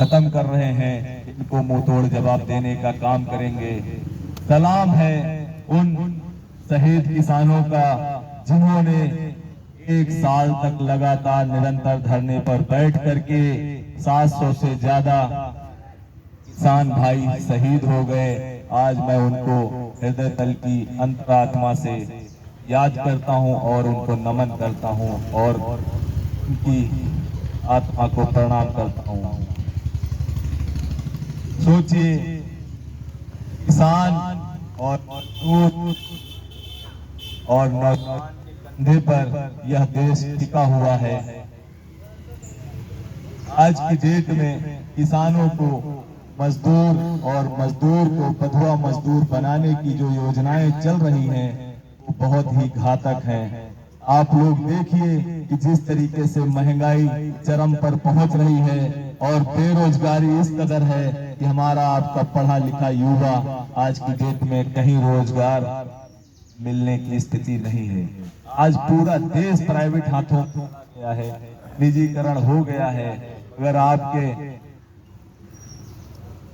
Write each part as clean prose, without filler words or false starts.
खत्म कर रहे हैं, इनको मुंह तोड़ जवाब देने का काम करेंगे। सलाम है उन शहीद किसानों का जिन्होंने 1 साल तक लगातार निरंतर धरने पर बैठ करके 700 से ज्यादा किसान भाई शहीद हो गए। आज मैं उनको हृदय तल की अंतरात्मा से याद करता हूं और उनको नमन करता हूं और उनकी आत्मा को प्रणाम करता हूं। सोचिए, किसान और मजदूर और नौजवान के कंधे पर यह देश टिका हुआ है। आज की डेट में किसानों को मजदूर और मजदूर को बंधुआ मजदूर बनाने की जो योजनाएं चल रही हैं वो बहुत ही घातक हैं। आप लोग देखिए कि जिस तरीके से महंगाई चरम पर पहुंच रही है और बेरोजगारी इस कदर है कि हमारा आपका पढ़ा लिखा युवा आज की डेट में कहीं रोजगार मिलने की स्थिति नहीं है। आज पूरा देश प्राइवेट हाथों में आ गया है, निजीकरण हो गया है। अगर आपके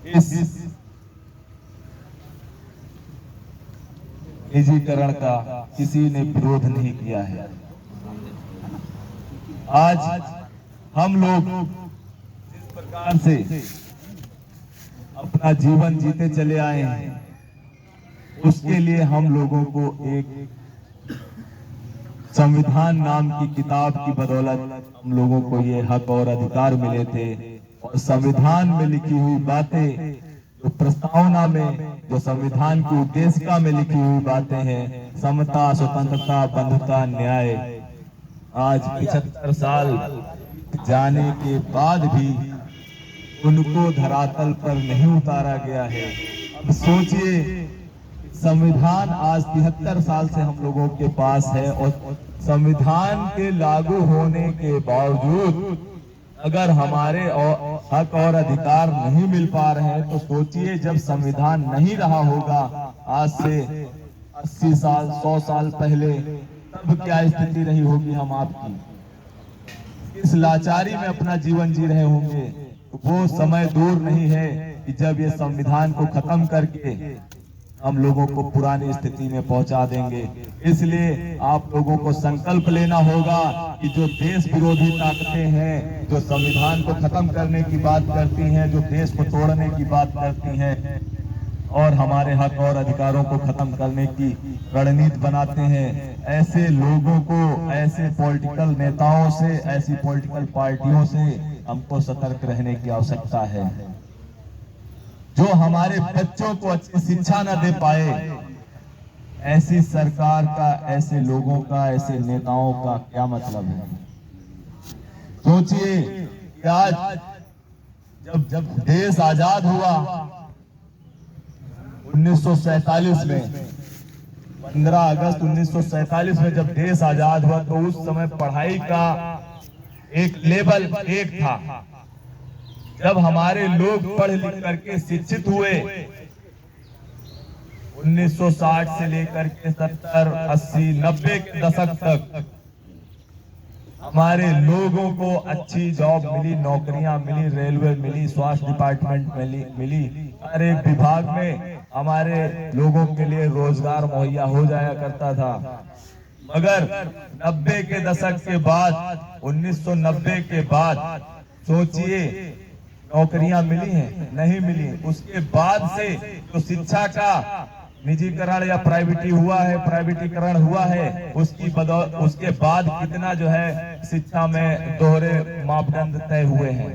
इस निजीकरण का किसी ने विरोध नहीं किया है। आज हम लोग जिस प्रकार से अपना जीवन जीते चले आए हैं, उसके लिए हम लोगों को एक संविधान नाम की किताब की बदौलत हम लोगों को ये हक और अधिकार मिले थे। और संविधान में लिखी हुई बातें, जो प्रस्तावना में, जो संविधान की उद्देशिका में लिखी हुई बातें हैं, समता, स्वतंत्रता, बंधुता, न्याय, आज 75 साल जाने के बाद भी उनको धरातल पर नहीं उतारा गया है। अब सोचिए, संविधान आज 73 साल से हम लोगों के पास है और संविधान के लागू होने के बावजूद अगर हमारे हक और अधिकार नहीं मिल पा रहे हैं, तो सोचिए जब संविधान नहीं रहा होगा आज से 80 साल 100 साल पहले, तब क्या स्थिति रही होगी हम आपकी। इस लाचारी में अपना जीवन जी रहे होंगे। वो समय दूर नहीं है कि जब ये संविधान को खत्म करके हम लोगों को पुरानी स्थिति में पहुंचा देंगे। इसलिए आप लोगों को संकल्प लेना होगा कि जो देश विरोधी ताकतें हैं, जो संविधान को खत्म करने की बात करती हैं, जो देश को तोड़ने की बात करती हैं और हमारे हक और अधिकारों को खत्म करने की रणनीति बनाते हैं, ऐसे लोगों को, ऐसे पॉलिटिकल नेताओं से, ऐसी पॉलिटिकल पार्टियों से हमको सतर्क रहने की आवश्यकता है। जो हमारे बच्चों को अच्छी शिक्षा न दे पाए, ऐसी सरकार का, ऐसे लोगों का, ऐसे नेताओं का क्या मतलब है। सोचिए कि आज जब देश आजाद हुआ 1947 में, 15 अगस्त 1947 में जब देश आजाद हुआ, तो उस समय पढ़ाई का एक लेवल एक था। जब हमारे लोग पढ़ लिख करके शिक्षित हुए 1960 से लेकर के 70, 80, 90 के दशक तक हमारे लोगों को अच्छी जॉब मिली, नौकरियां मिली, रेलवे मिली, स्वास्थ्य डिपार्टमेंट मिली, हर एक विभाग में हमारे लोगों के लिए रोजगार मुहैया हो जाया करता था। मगर 90 के दशक के बाद, 1990 के बाद सोचिए नौकरियां मिली हैं, नहीं मिली। उसके बाद से जो शिक्षा का निजीकरण या प्राइवेटीकरण हुआ है, उसके बाद कितना जो है शिक्षा में दोहरे मापदंड तय हुए हैं।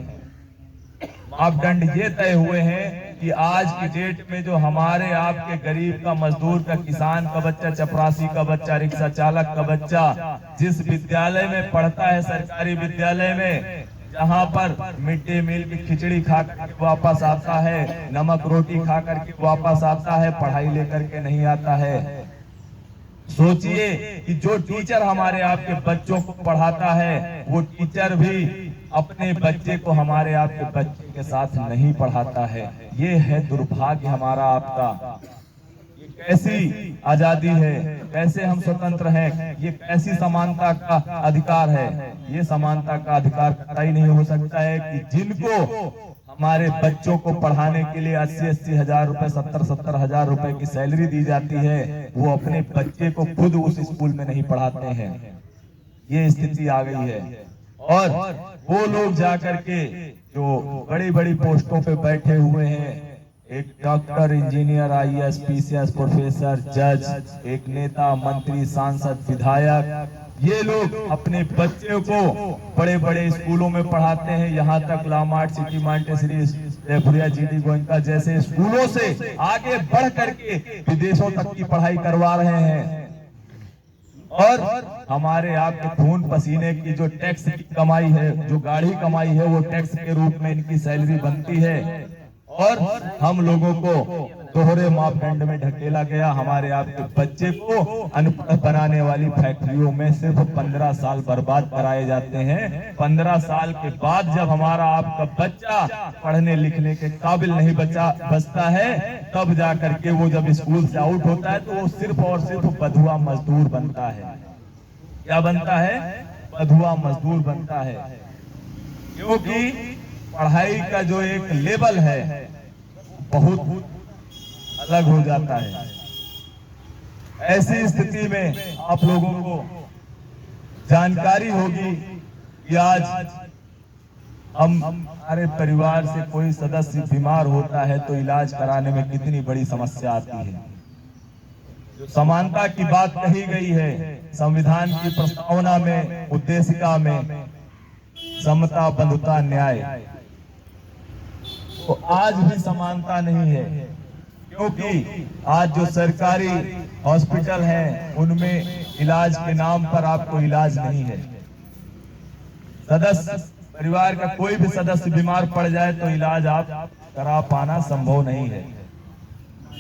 मापदंड ये तय हुए हैं कि आज की डेट में जो हमारे आपके गरीब का, मजदूर का, किसान का बच्चा, चपरासी का बच्चा, रिक्शा चालक का बच्चा जिस विद्यालय में पढ़ता है, सरकारी विद्यालय में, जहां पर मिड डे मील की खिचड़ी खा करके वापस आता है, नमक रोटी खा करके वापस आता है, पढ़ाई लेकर के नहीं आता है। सोचिए कि जो टीचर हमारे आपके बच्चों को पढ़ाता है, वो टीचर भी अपने बच्चे को हमारे आपके बच्चे के साथ नहीं पढ़ाता है। ये है दुर्भाग्य हमारा आपका। ये कैसी आजादी है, कैसे हम स्वतंत्र हैं, ये कैसी समानता का अधिकार है। ये समानता का अधिकार कतई नहीं हो सकता है कि जिनको हमारे बच्चों को पढ़ाने के लिए 80-80 हजार रुपए, 70-70 हजार रुपए की सैलरी दी जाती है, वो अपने बच्चे को खुद उस स्कूल में नहीं पढ़ाते हैं। ये स्थिति आ गई है। और वो लोग जाकर के जो बड़ी बड़ी पोस्टों पे बैठे हुए हैं, एक doctor, engineer, IAS, PCS, professor, जज, एक नेता, मंत्री, सांसद, विधायक, ये लोग अपने बच्चों को बड़े बड़े स्कूलों में पढ़ाते हैं। यहाँ तक लामार्ट, City Montessori, Jaipuria, GD Goenka जैसे स्कूलों से आगे बढ़ करके विदेशों तक की पढ़ाई करवा रहे हैं। और हमारे आपके खून पसीने की जो टैक्स की कमाई है, जो गाढ़ी कमाई है, वो टैक्स के रूप में इनकी सैलरी बनती है। और हम लोगों को दोहरे मापदंड में ढकेला गया। हमारे आपके बच्चे को अनपढ़ बनाने वाली फैक्ट्रियों में सिर्फ 15 साल बर्बाद कराए जाते हैं। 15 साल के बाद जब हमारा आपका बच्चा पढ़ने लिखने के काबिल नहीं बचता है, तब जाकर के वो जब स्कूल से आउट होता है तो वो सिर्फ और सिर्फ बधुआ मजदूर बनता है। क्या बनता है? बधुआ मजदूर बनता है। क्योंकि पढ़ाई का जो एक लेवल है बहुत अलग हो जाता है। ऐसी स्थिति में आप लोगों को जानकारी होगी कि आज हमारे परिवार से कोई सदस्य बीमार होता है तो इलाज कराने में कितनी बड़ी समस्या आती है। जो समानता की बात कही गई है संविधान की प्रस्तावना में, उद्देशिका में, समता, बंधुता, न्याय, तो आज भी समानता नहीं है। क्योंकि आज जो सरकारी हॉस्पिटल हैं उनमें इलाज के नाम पर आपको इलाज नहीं है। सदस्य परिवार का कोई भी सदस्य बीमार पड़ जाए तो इलाज आप करा पाना संभव नहीं है।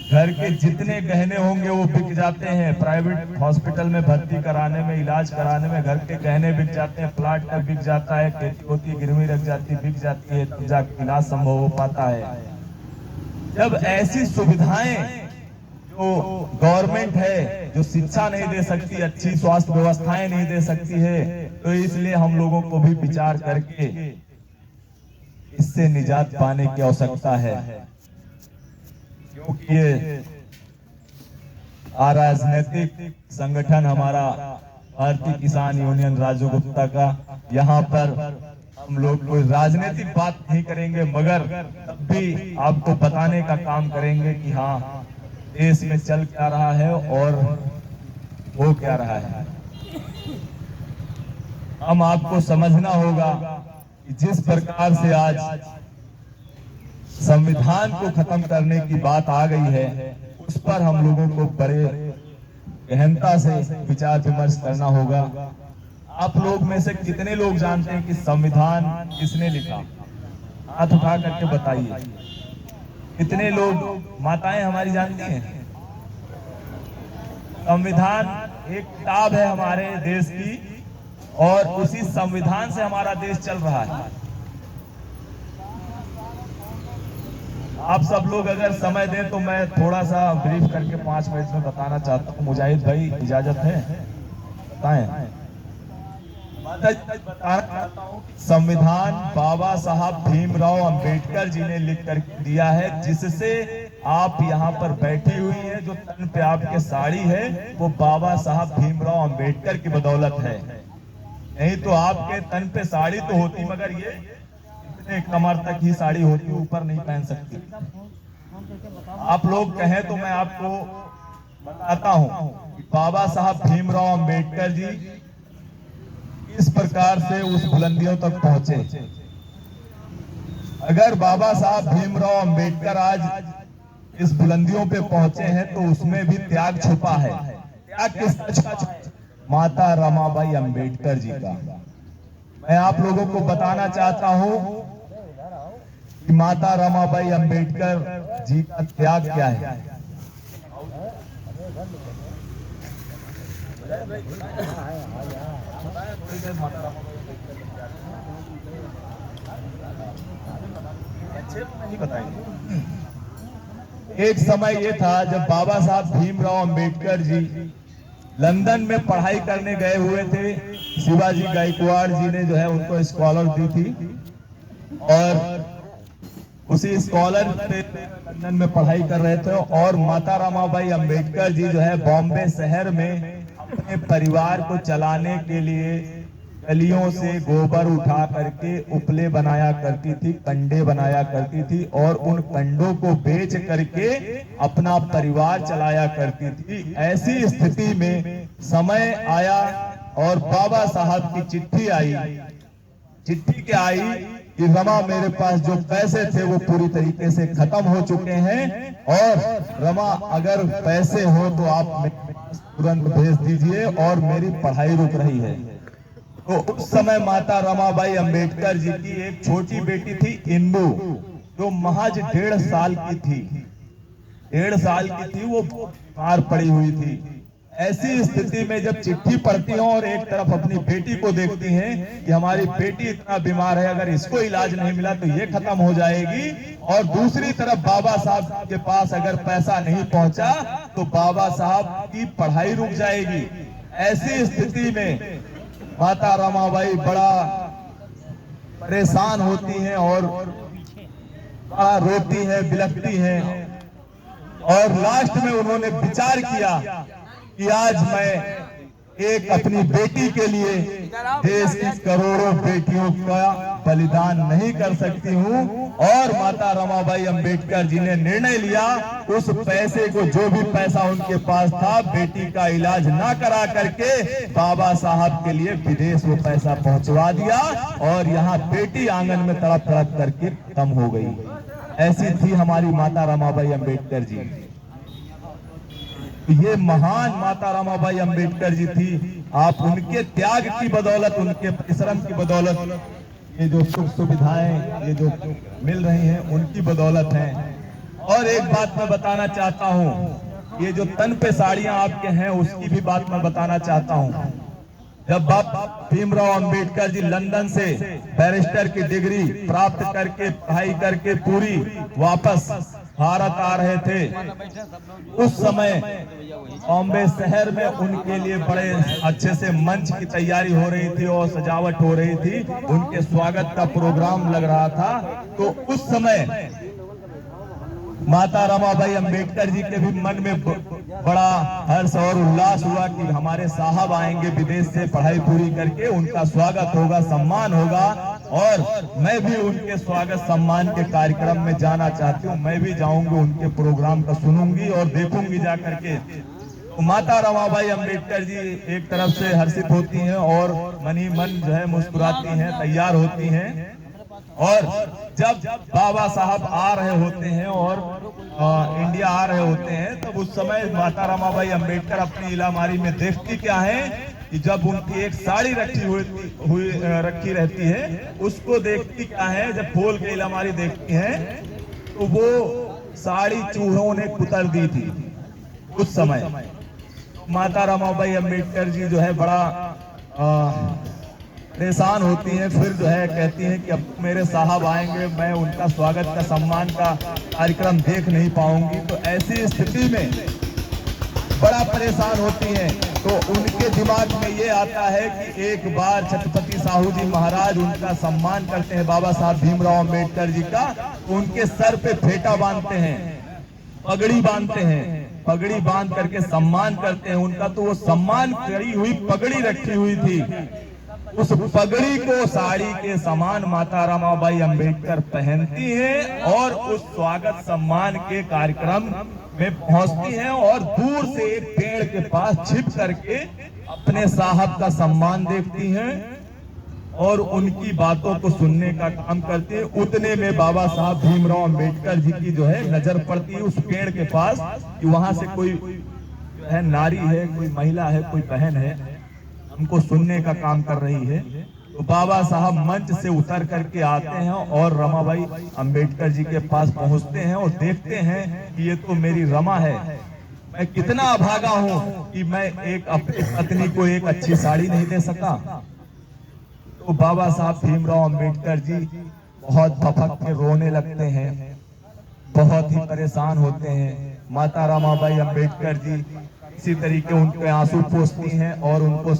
घर के जितने गहने होंगे वो बिक जाते हैं। प्राइवेट हॉस्पिटल में भर्ती कराने में, इलाज कराने में घर के गहने बिक जाते हैं, प्लाट तक बिक जाता है, खेती होती, गिरवी रख जाती, बिक जाती है, तो जाकर इलाज संभव हो पाता है। जब ऐसी सुविधाएं जो गवर्नमेंट है, जो शिक्षा नहीं दे सकती, अच्छी स्वास्थ्य व्यवस्थाएं नहीं दे सकती है, तो इसलिए हम लोगों को भी विचार करके इससे निजात पाने की आवश्यकता है। क्योंकि ये राजनीतिक संगठन हमारा भारतीय किसान यूनियन राजू गुप्ता का, यहाँ पर हम लोग कोई राजनीतिक बात नहीं करेंगे, मगर तब भी आपको बताने का काम करेंगे कि हाँ देश में चल क्या रहा है और हो क्या रहा है। हम आपको समझना होगा कि जिस प्रकार से आज संविधान को खत्म करने की बात आ गई है, उस पर हम लोगों को बड़े गहनता से विचार विमर्श करना होगा। आप लोग में से कितने लोग जानते हैं कि संविधान किसने लिखा? हाथ उठा करके बताइए। कितने लोग, माताएं हमारी जानती हैं? संविधान एक किताब है हमारे देश की, और उसी संविधान से हमारा देश चल रहा है। आप सब लोग अगर समय दें तो मैं थोड़ा सा ब्रीफ करके 5 मिनट में बताना चाहता हूँ। मुजाहिद भाई इजाजत है? बताएं। बताना चाहता हूँ संविधान बाबा साहब भीमराव अंबेडकर जी ने लिख कर दिया है, जिससे आप यहाँ पर बैठी हुई हैं। जो तन पे आपके साड़ी है वो बाबा साहब भीमराव अंबेडकर की बदौलत है। नहीं तो आपके तन पे साड़ी तो होती, मगर ये इतने कमर तक ही साड़ी होती, ऊपर नहीं पहन सकती। आप लोग कहें तो मैं आपको बताता हूँ कि बाबा साहब भीमराव अंबेडकर जी इस प्रकार से उस बुलंदियों तक पहुंचे। अगर बाबा साहब भीमराव अंबेडकर आज इस बुलंदियों पे पहुंचे हैं तो उसमें भी त्याग छुपा है। त्याग किसका छुपा है? माता रमाबाई अंबेडकर जी का। मैं आप लोगों को बताना चाहता हूं कि माता रमाबाई अंबेडकर जी का त्याग क्या है। नहीं बताएंगे। एक समय ये था जब बाबा साहब भीमराव अंबेडकर जी लंदन में पढ़ाई करने गए हुए थे। शिवाजी गायकवाड़ जी ने जो है उनको स्कॉलर दी थी, और उसी स्कॉलर पे लंदन में पढ़ाई कर रहे थे और माता रमाबाई अंबेडकर जी जो है बॉम्बे शहर में अपने परिवार को चलाने के लिए गलियों से गोबर उठा करके उपले बनाया करती थी, कंडे बनाया करती थी और उन कंडों को बेच करके अपना परिवार चलाया करती थी। ऐसी स्थिति में समय आया और बाबा साहब की चिट्ठी आई। चिट्ठी क्या आई कि रमा, मेरे पास जो पैसे थे वो पूरी तरीके से खत्म हो चुके हैं और रमा, अगर पैसे हो तो आप तुरंत भेज दीजिए और मेरी पढ़ाई रुक रही है। तो उस समय माता रमाबाई अंबेडकर जी की एक छोटी बेटी थी इंदु, जो महज 1.5 साल की थी। 1.5 साल की थी, वो बीमार पड़ी हुई थी। ऐसी स्थिति में जब चिट्ठी पढ़ती हैं और एक तरफ अपनी बेटी को देखती हैं कि हमारी बेटी इतना बीमार है, अगर इसको इलाज नहीं मिला तो ये खत्म हो जाएगी, और दूसरी तरफ बाबा साहब के पास अगर पैसा नहीं पहुंचा तो बाबा साहब की पढ़ाई रुक जाएगी। ऐसी स्थिति में माता रमाबाई बड़ा परेशान होती हैं और बड़ा रोती है, बिलखती हैं, और लास्ट में उन्होंने विचार किया कि आज मैं एक अपनी बेटी के लिए देश की करोड़ों बेटियों का बलिदान नहीं कर सकती हूं। और माता रमाबाई अंबेडकर जी ने निर्णय लिया, उस पैसे को, जो भी पैसा उनके पास था, बेटी का इलाज ना करा करके बाबा साहब के लिए विदेश वो पैसा पहुंचवा दिया और यहाँ बेटी आंगन में तड़प तड़प करके खत्म हो गई। ऐसी थी हमारी माता रमाबाई अंबेडकर जी। ये महान माता रमाबाई अंबेडकर जी थी। आप उनके त्याग की बदौलत, उनके परिश्रम की बदौलत ये जो सुख सुविधाएं ये जो मिल रही हैं, उनकी बदौलत हैं। और एक बात मैं बताना चाहता हूं, ये जो तन पे साड़ियां आपके हैं उसकी भी बात मैं बताना चाहता हूं। जब बाबा भीमराव अंबेडकर जी लंदन से बैरिस्टर की डिग्री प्राप्त करके, पढ़ाई करके पूरी वापस भारत आ रहे थे, उस समय बॉम्बे शहर में उनके लिए बड़े अच्छे से मंच की तैयारी हो रही थी और सजावट हो रही थी, उनके स्वागत का प्रोग्राम लग रहा था। तो उस समय माता रमाबाई अंबेडकर जी के भी मन में बड़ा हर्ष और उल्लास हुआ कि हमारे साहब आएंगे विदेश से पढ़ाई पूरी करके, उनका स्वागत होगा, सम्मान होगा, और मैं भी उनके स्वागत सम्मान के कार्यक्रम में जाना चाहती हूँ। मैं भी जाऊंगी, उनके प्रोग्राम का सुनूंगी और देखूंगी जाकर के। तो माता रमाबाई अंबेडकर जी एक तरफ से हर्षित होती हैं और मन ही मन जो है मुस्कुराती हैं, तैयार होती हैं। और जब बाबा साहब आ रहे होते हैं और इंडिया आ रहे होते हैं, तब उस समय माता रमाबाई अंबेडकर अपनी इलामारी में देखती क्या है कि जब उनकी एक साड़ी रखी रहती है, उसको देखती क्या है, जब खोल के इलामारी देखती है तो वो साड़ी चूहों ने कुतर दी थी उस समय। माता रमाबाई अंबेडकर जी जो है बड़ा परेशान होती हैं। फिर जो है कहती हैं कि अब मेरे साहब आएंगे, मैं उनका स्वागत का, सम्मान का कार्यक्रम देख नहीं पाऊंगी। तो ऐसी स्थिति में बड़ा परेशान होती हैं। तो उनके दिमाग में ये आता है कि एक बार छत्रपति साहू जी महाराज उनका सम्मान करते हैं, बाबा साहब भीमराव अंबेडकर जी का, तो उनके सर पे फेटा बांधते हैं, पगड़ी बांधते हैं, पगड़ी बांध करके सम्मान करते हैं उनका। तो वो सम्मान करी हुई पगड़ी रखी हुई थी, उस पगड़ी को साड़ी के समान माता रमाबाई अंबेडकर पहनती हैं और उस स्वागत सम्मान के कार्यक्रम में पहुंचती हैं और दूर से एक पेड़ के पास छिप करके अपने साहब का सम्मान देखती हैं और उनकी बातों को सुनने का काम करती है। उतने में बाबा साहब भीमराव अंबेडकर जी की जो है नजर पड़ती है उस पेड़ के पास कि वहां से कोई है, नारी है, कोई महिला है, कोई बहन है, हमको सुनने का काम कर रही है। तो बाबा साहब मंच से उतर करके आते हैं और रमाबाई अंबेडकर जी के पास पहुंचते हैं और देखते हैं कि ये तो मेरी रमा है, मैं कितना अभागा हूं कि मैं एक अपनी पत्नी को एक अच्छी साड़ी नहीं दे सका। तो बाबा साहब भीमराव अंबेडकर जी बहुत भपक के रोने लगते हैं, बहुत ही परेशान होते हैं। माता रमाबाई अंबेडकर जी इसी तरीके उनके आंसू पोंछती हैं और उनको